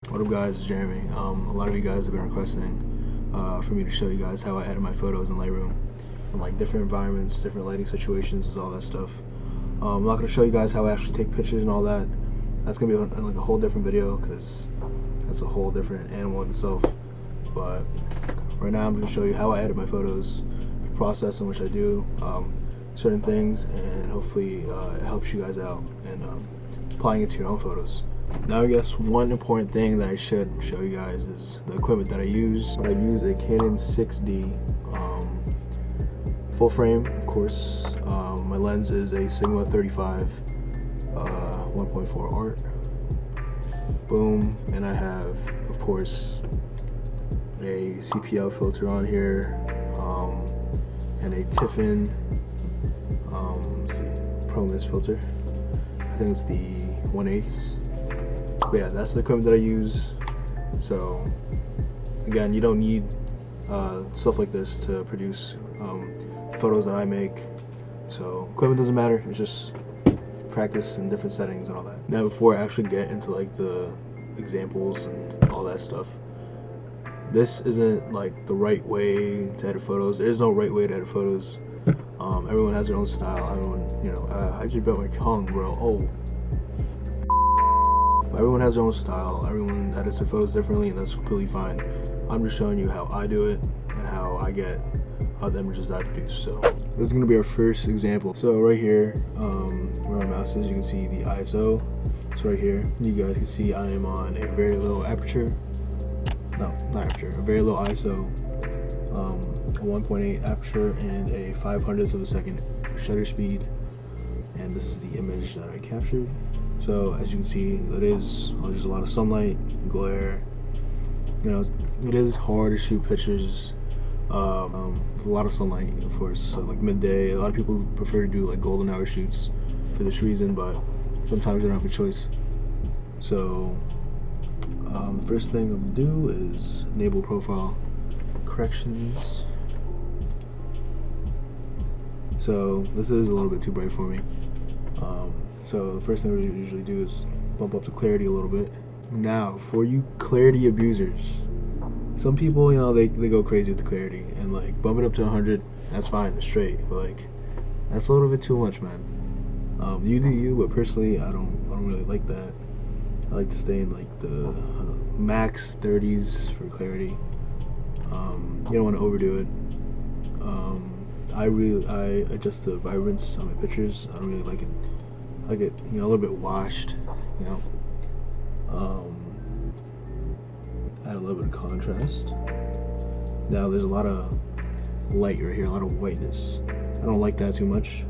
What up guys, it's Jeremy. A lot of you guys have been requesting for me to show you guys how I edit my photos in Lightroom in like different environments, different lighting situations, all that stuff. I'm not going to show you guys how I actually take pictures and all that. That's going to be like a whole different video because that's a whole different animal in itself. But right now I'm going to show you how I edit my photos, the process in which I do certain things, and hopefully it helps you guys out in applying it to your own photos. Now I guess one important thing that I should show you guys is the equipment that I use. I use a Canon 6D full frame, of course. My lens is a Sigma 35 1.4 art. Boom, and I have, of course, a CPL filter on here, and a Tiffin, let's see, Pro Mist filter. I think it's the 1/8. But yeah, that's the equipment that I use. So again, you don't need stuff like this to produce photos that I make. So equipment doesn't matter, it's just practice in different settings and all that. Now before I actually get into like the examples and all that stuff, this isn't like the right way to edit photos. There's no right way to edit photos. Everyone has their own style. Everyone, you know, I just bit my tongue, bro. Oh. Everyone has their own style, everyone edits their photos differently, and that's completely fine. I'm just showing you how I do it and how I get the images that I produce. So this is going to be our first example. So right here, where my mouse is, you can see the ISO. So right here, you guys can see I am on a very low aperture. No, not aperture, a very low ISO, a 1.8 aperture, and a 5/100th of a second shutter speed. And this is the image that I captured. So as you can see, it is there's a lot of sunlight, glare. You know, it is hard to shoot pictures. A lot of sunlight, of course. So like midday, a lot of people prefer to do like golden hour shoots for this reason, but sometimes you don't have a choice. So the first thing I'm gonna do is enable profile corrections. So this is a little bit too bright for me. So the first thing we usually do is bump up the clarity a little bit. Now, for you clarity abusers, some people, you know, they go crazy with the clarity and like bump it up to 100. That's fine, it's straight, but like that's a little bit too much, man. You do you, but personally, I don't really like that. I like to stay in like the max 30s for clarity. You don't want to overdo it. I adjust the vibrance on my pictures. I don't really like it. I get, you know, a little bit washed, you know. Add a little bit of contrast. Now there's a lot of light right here, a lot of whiteness. I don't like that too much,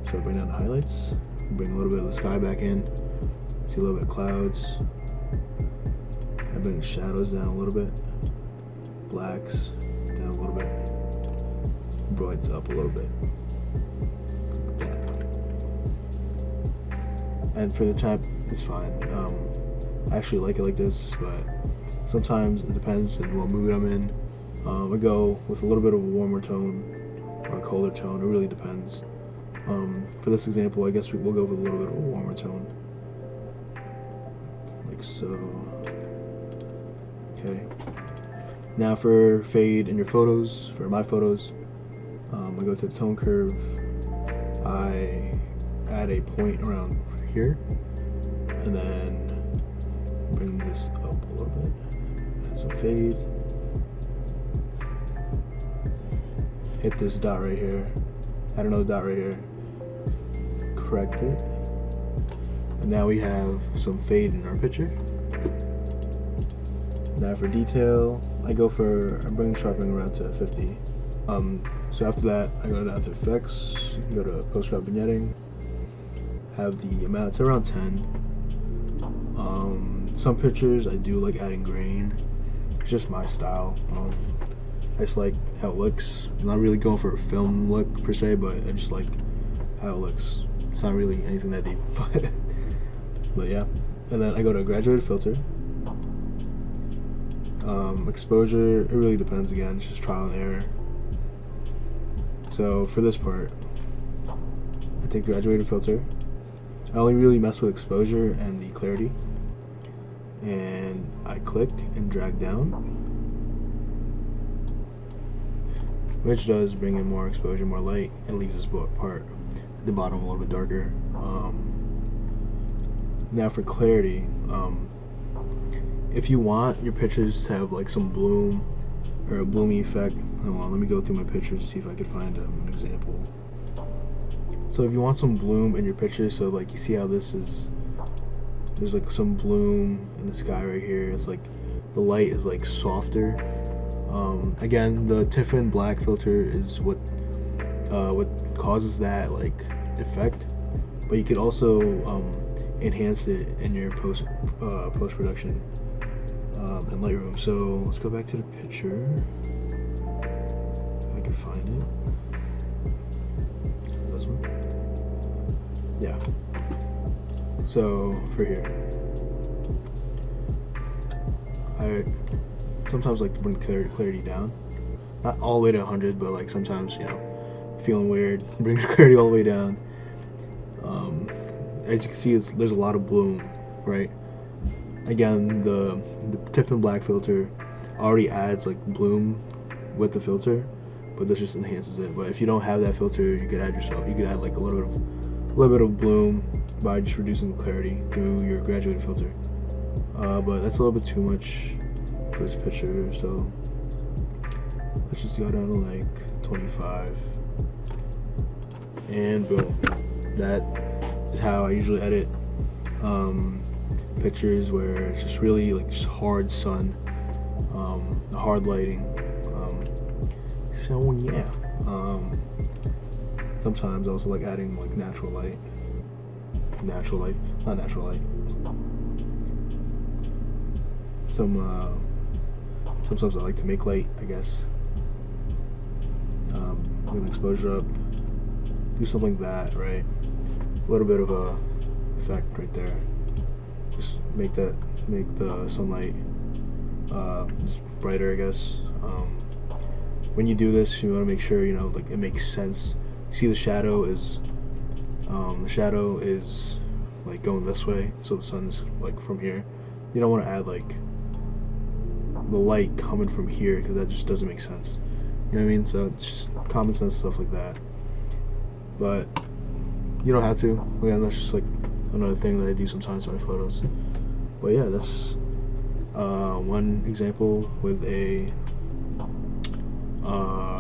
so I bring down the highlights, bring a little bit of the sky back in, see a little bit of clouds. I bring shadows down a little bit, blacks down a little bit, brights up a little bit. And for the temp, it's fine. I actually like it like this, but sometimes it depends on what mood I'm in. I go with a little bit of a warmer tone or a colder tone. It really depends. For this example, I guess we'll go with a little bit of a warmer tone, like so. Okay. Now for fade in your photos, for my photos, I go to the tone curve. I add a point around here, and then bring this up a little bit, add some fade, hit this dot right here, add another dot right here, correct it, and now we have some fade in our picture. Now for detail, I bring sharpening around to 50. So after that, I go down to effects, go to post-crop vignetting, have the amount to around 10. Some pictures I do like adding grain. It's just my style. I just like how it looks. I'm not really going for a film look per se, but I just like how it looks. It's not really anything that deep, but yeah. And then I go to graduated filter. Exposure, it really depends again, it's just trial and error. So for this part, I take graduated filter. I only really mess with exposure and the clarity. and I click and drag down, which does bring in more exposure, more light, and leaves this part at the bottom a little bit darker. Now for clarity, if you want your pictures to have like some bloom or a bloomy effect, hold on, let me go through my pictures, see if I could find an example. So if you want some bloom in your picture, so like you see how this is, there's like some bloom in the sky right here. It's like the light is like softer. Again, the Tiffin black filter is what causes that like effect, but you could also enhance it in your post production in Lightroom. So let's go back to the picture. If I can find it. This one. Yeah. So for here, I sometimes like to bring clarity down, not all the way to 100, but like sometimes, you know, feeling weird, bring clarity all the way down. As you can see, there's a lot of bloom, right? Again, the Tiffin black filter already adds like bloom with the filter, but this just enhances it. But if you don't have that filter, you could add like a little bit of bloom by just reducing the clarity through your graduated filter. But that's a little bit too much for this picture, so let's just go down to like 25, and boom. That is how I usually edit pictures where it's just really like just hard sun, hard lighting. So yeah, sometimes I also like adding like natural light, not natural light. Sometimes I like to make light, I guess. Bring the exposure up, do something like that, right? A little bit of a effect right there. Just make the sunlight brighter, I guess. When you do this, you want to make sure, you know, like it makes sense. You see the shadow is like going this way, so the sun's like from here. You don't want to add like the light coming from here, because that just doesn't make sense. You know what I mean? So it's just common sense stuff like that. But you don't have to. Again, that's just like another thing that I do sometimes in my photos. But yeah, that's one example with a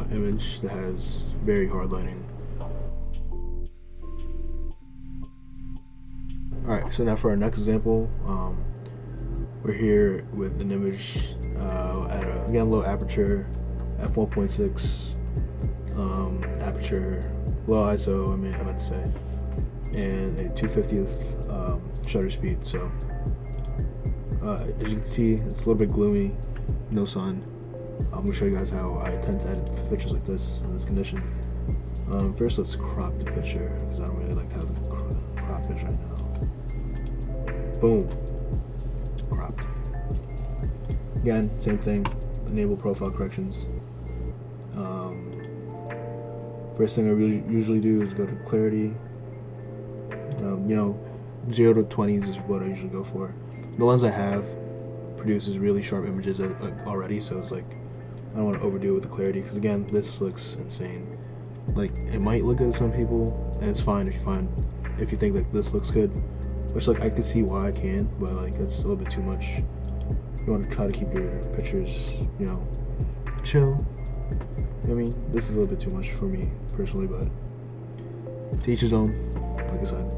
image that has very hard lighting. Alright, so now for our next example, we're here with an image at a low aperture, f1.6 aperture, low ISO, I meant to say, and a 2/50th shutter speed. So as you can see, it's a little bit gloomy, no sun. I'm gonna show you guys how I tend to edit pictures like this in this condition. First, let's crop the picture, because I don't really like to have the crop picture right now. Boom, cropped. Again, same thing. Enable profile corrections. First thing I usually do is go to clarity. You know, 0 to 20s is what I usually go for. The lens I have produces really sharp images already, so it's like I don't want to overdo it with the clarity, because again, this looks insane. Like, it might look good to some people, and it's fine if you think that this looks good, which like I can see why I can, but like it's a little bit too much. You want to try to keep your pictures, you know, chill. I mean, this is a little bit too much for me personally, but to each his own, like I said.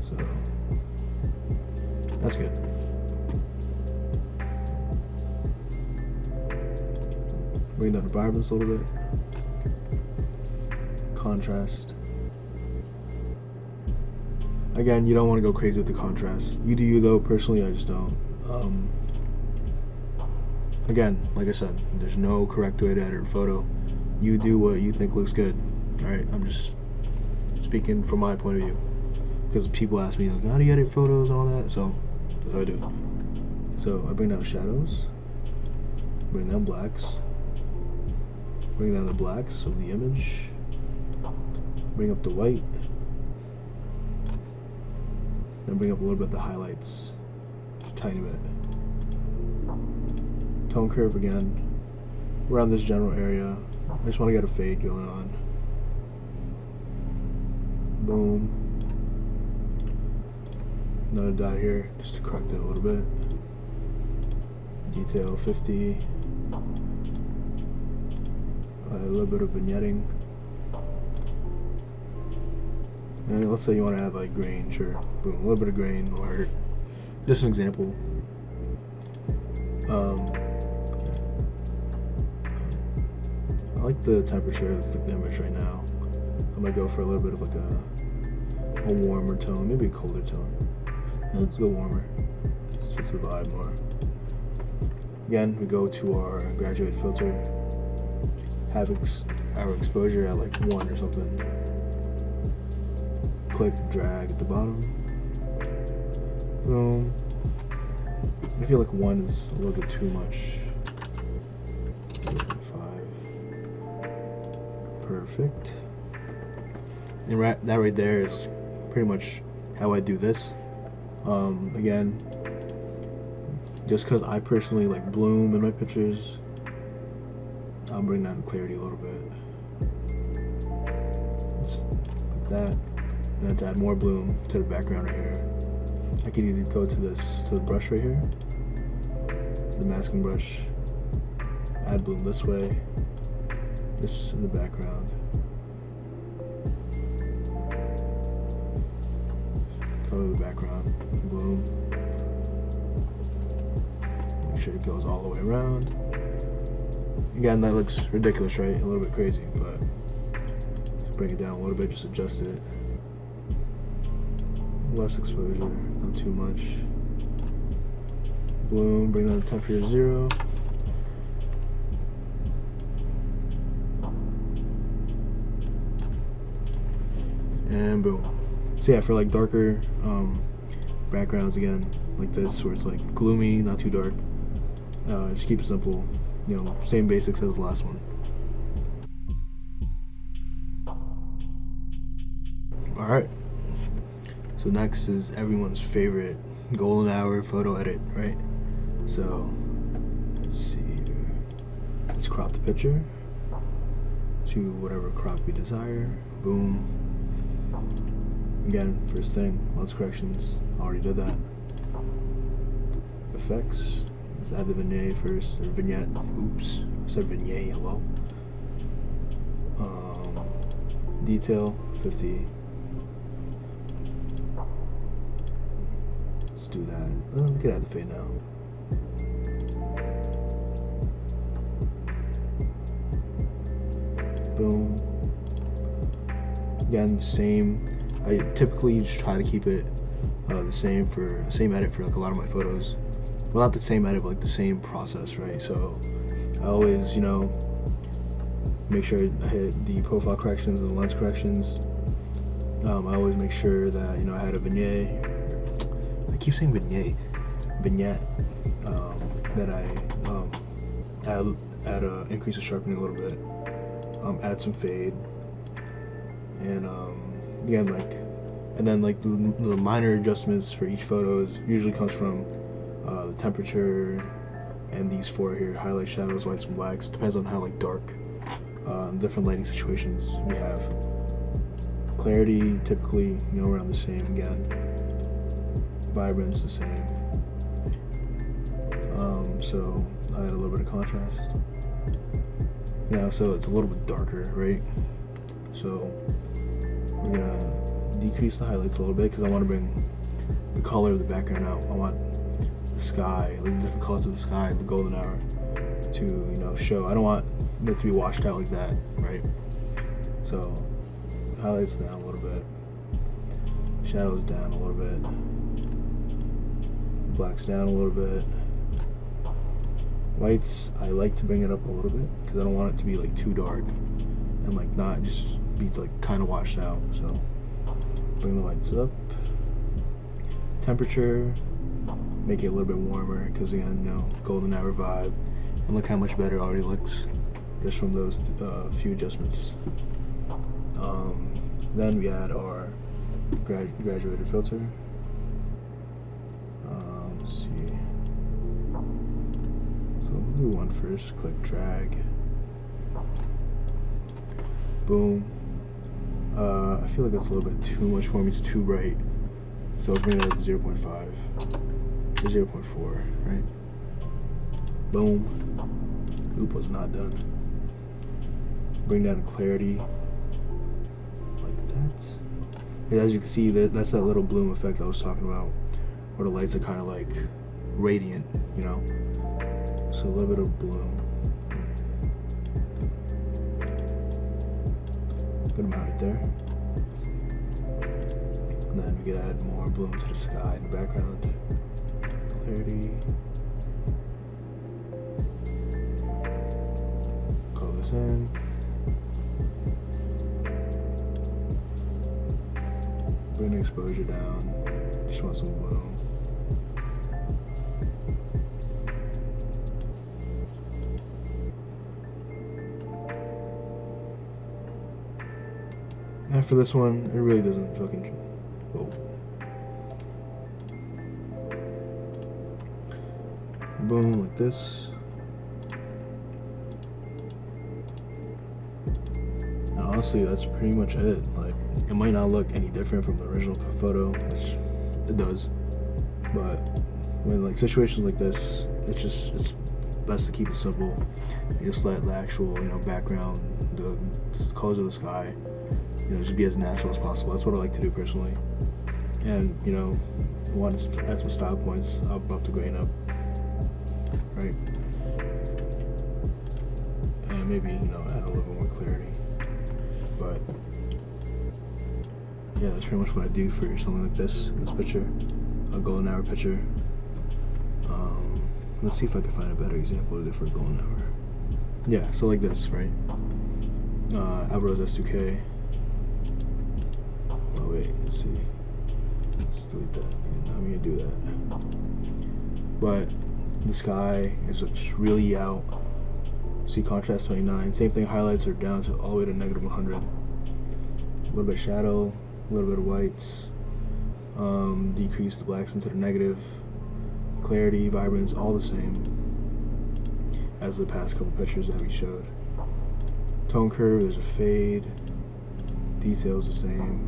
So that's good. Bring down the vibrance a little bit. Contrast. Again, you don't want to go crazy with the contrast. You do you though. Personally, I just don't. Again, like I said, there's no correct way to edit a photo. You do what you think looks good. Alright, I'm just speaking from my point of view, because people ask me like, how do you edit photos and all that, so that's how I do it. So I bring down shadows, bring down blacks, bring down the blacks of the image, bring up the white, then bring up a little bit of the highlights. just a tiny bit. Tone curve again, around this general area. I just want to get a fade going on. Boom. Another dot here, just to correct it a little bit. Detail 50. A little bit of vignetting. And let's say you want to add like grain, sure. Boom, a little bit of grain will hurt. Just an example. I like the temperature of the image right now. I might go for a little bit of like a warmer tone, maybe a colder tone. Yeah, let's go warmer. Just fits the vibe more. Again, we go to our graduated filter. Have our exposure at like 1 or something. Click, drag at the bottom. Boom. I feel like 1 is a little bit too much. 5. Perfect. And that right there is pretty much how I do this. Again, just because I personally like bloom in my pictures, I'll bring that in clarity a little bit. Just like that. And then to add more bloom to the background right here, I could either go to the brush right here, to the masking brush, add bloom this way, just in the background. Color the background, bloom. Make sure it goes all the way around. Again, that looks ridiculous, right? A little bit crazy, but let's bring it down a little bit, just adjust it. Less exposure, not too much. Bloom, bring down the temperature to 0. And boom. So yeah, for like darker backgrounds, again, like this, where it's like gloomy, not too dark, just keep it simple. You know, same basics as the last one. Alright. So next is everyone's favorite golden hour photo edit, right? So let's see here. Let's crop the picture to whatever crop we desire. Boom. Again, first thing, lens corrections. Already did that. Effects. Let's add the vignette first, or vignette. Oops, I said vignette. Hello. Detail 50. Let's do that. We could add the fade now. Boom. Again, same. I typically just try to keep it the same edit for like a lot of my photos. Well, not the same edit, but like the same process, right? So I always, you know, make sure I hit the profile corrections and the lens corrections. I always make sure that, you know, I had a vignette. I keep saying vignette. That I add increase the sharpening a little bit. Add some fade, and again, and then the minor adjustments for each photo usually comes from the temperature and these 4 here: highlight, shadows, whites, and blacks. Depends on how dark, different lighting situations we have. Clarity typically, you know, around the same. Again, vibrance the same. So I add a little bit of contrast. Yeah, so it's a little bit darker, right? So we're gonna decrease the highlights a little bit because I want to bring the color of the background out. I want the sky, like the different colors of the sky, the golden hour, to, you know, show. I don't want it to be washed out like that, right? So highlights down a little bit, shadows down a little bit, blacks down a little bit. Whites, I like to bring it up a little bit because I don't want it to be too dark and not just be kind of washed out. So bring the whites up. Temperature, make it a little bit warmer because, again, you know, golden hour vibe. And look how much better it already looks just from those few adjustments. Then we add our graduated filter. Let's see. So we'll do one first. Click drag. Boom. I feel like that's a little bit too much for me. It's too bright. So I'll bring that to 0.5 or 0.4, right? Boom. Loop was not done. Bring down clarity like that. And as you can see, that's that little bloom effect I was talking about, where the lights are kind of like radiant, you know? So a little bit of bloom. Good amount right there. And then we can add more bloom to the sky in the background. Clarity. Call this in. Bring the exposure down. Just want some bloom. And for this one, it really doesn't fucking. Whoa. Boom, like this. And honestly, that's pretty much it. Like, it might not look any different from the original photo, which it does. But when like situations like this, it's best to keep it simple. You just let the actual, you know, background, the colors of the sky, you know, just be as natural as possible. That's what I like to do personally. And, you know, want to add some style points, I'll bump the grain up, right? And maybe, you know, add a little bit more clarity. But yeah, that's pretty much what I do for something like this picture, a golden hour picture. Let's see if I can find a better example to do for a golden hour. Yeah, so like this, right? Alvarez S2K. Oh wait, let's see. Let's delete that. I'm gonna do that. But the sky is just really out. See contrast 29. Same thing. Highlights are down to all the way to -100. A little bit of shadow, a little bit of whites. Decrease the blacks into the negative. Clarity, vibrance, all the same as the past couple pictures that we showed. Tone curve, there's a fade. Details the same.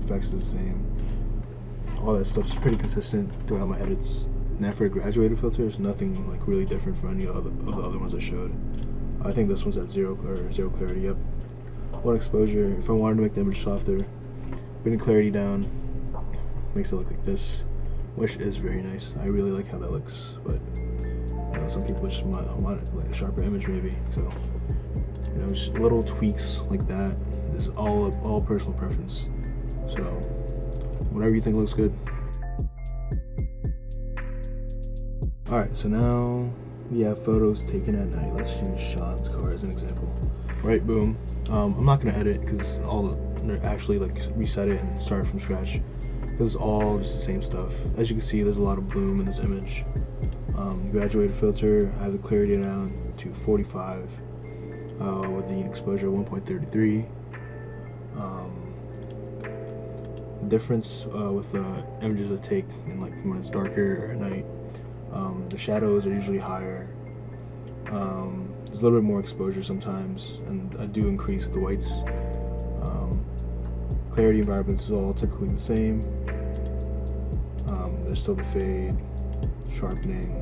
Effects is the same. All that stuff's pretty consistent throughout my edits. Now for a graduated filter, there's nothing like really different from any of the other ones I showed. I think this one's at zero clarity. Yep. One exposure. If I wanted to make the image softer, bring the clarity down, makes it look like this, which is very nice. I really like how that looks, but you know, some people just want like a sharper image maybe. So you know, just little tweaks like that is all personal preference. So whatever you think looks good. All right, so now we have photos taken at night. Let's use Sean's car as an example. Right, boom. I'm not gonna edit because they're actually like reset it and start from scratch. This is all just the same stuff. As you can see, there's a lot of bloom in this image. Graduated filter, I have the clarity down to 45 with the exposure 1.33. The difference with the images I take in like when it's darker or at night, the shadows are usually higher. There's a little bit more exposure sometimes, and I do increase the whites. Clarity and vibrance is all typically the same. There's still the fade, sharpening,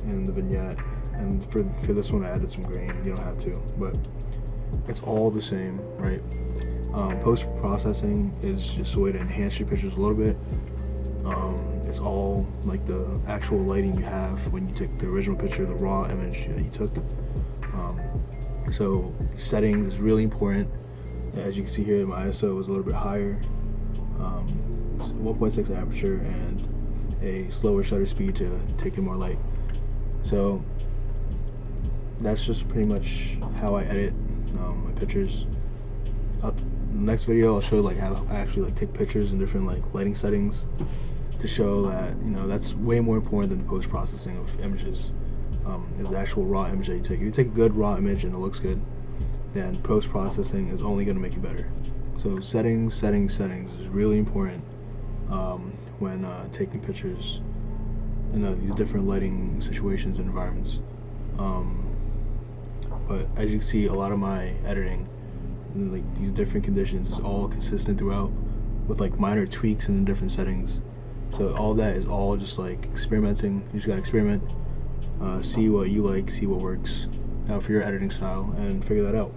and the vignette. And for this one I added some grain. You don't have to, but it's all the same, right? Post-processing is just a way to enhance your pictures a little bit. It's all like the actual lighting you have when you take the original picture, the raw image that you took. So settings is really important. As you can see here, my ISO was a little bit higher. 1.6 aperture and a slower shutter speed to take in more light. So that's just pretty much how I edit my pictures. In the next video I'll show like how I actually like take pictures in different like lighting settings to show that, you know, that's way more important than the post-processing of images. Is the actual raw image that you take. If you take a good raw image and it looks good, then post-processing is only going to make it better. So settings is really important when taking pictures. in these different lighting situations and environments. But as you can see, a lot of my editing in like these different conditions is all consistent throughout, with like minor tweaks in different settings. So all that is all just like experimenting. You just gotta experiment, see what you like, see what works for your editing style, and figure that out.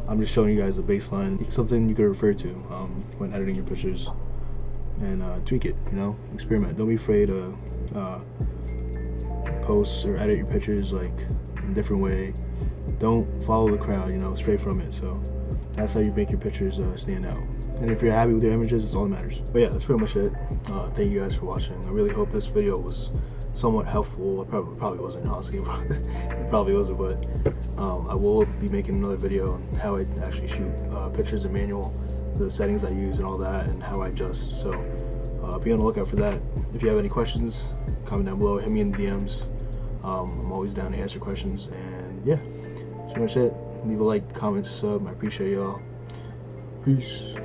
I'm just showing you guys the baseline, something you could refer to when editing your pictures, and tweak it. Experiment. Don't be afraid to post or edit your pictures like in a different way. Don't follow the crowd, stray from it. So that's how you make your pictures stand out. And if you're happy with your images, it's all that matters. But yeah, that's pretty much it. Thank you guys for watching. I really hope this video was somewhat helpful. It probably wasn't, honestly. It probably wasn't, but I will be making another video on how I actually shoot pictures in manual, the settings I use and all that, and how I adjust. So be on the lookout for that. If you have any questions, comment down below, hit me in the DMs. I'm always down to answer questions. And yeah, that's pretty much it. Leave a like, comment, sub. I appreciate y'all. Peace.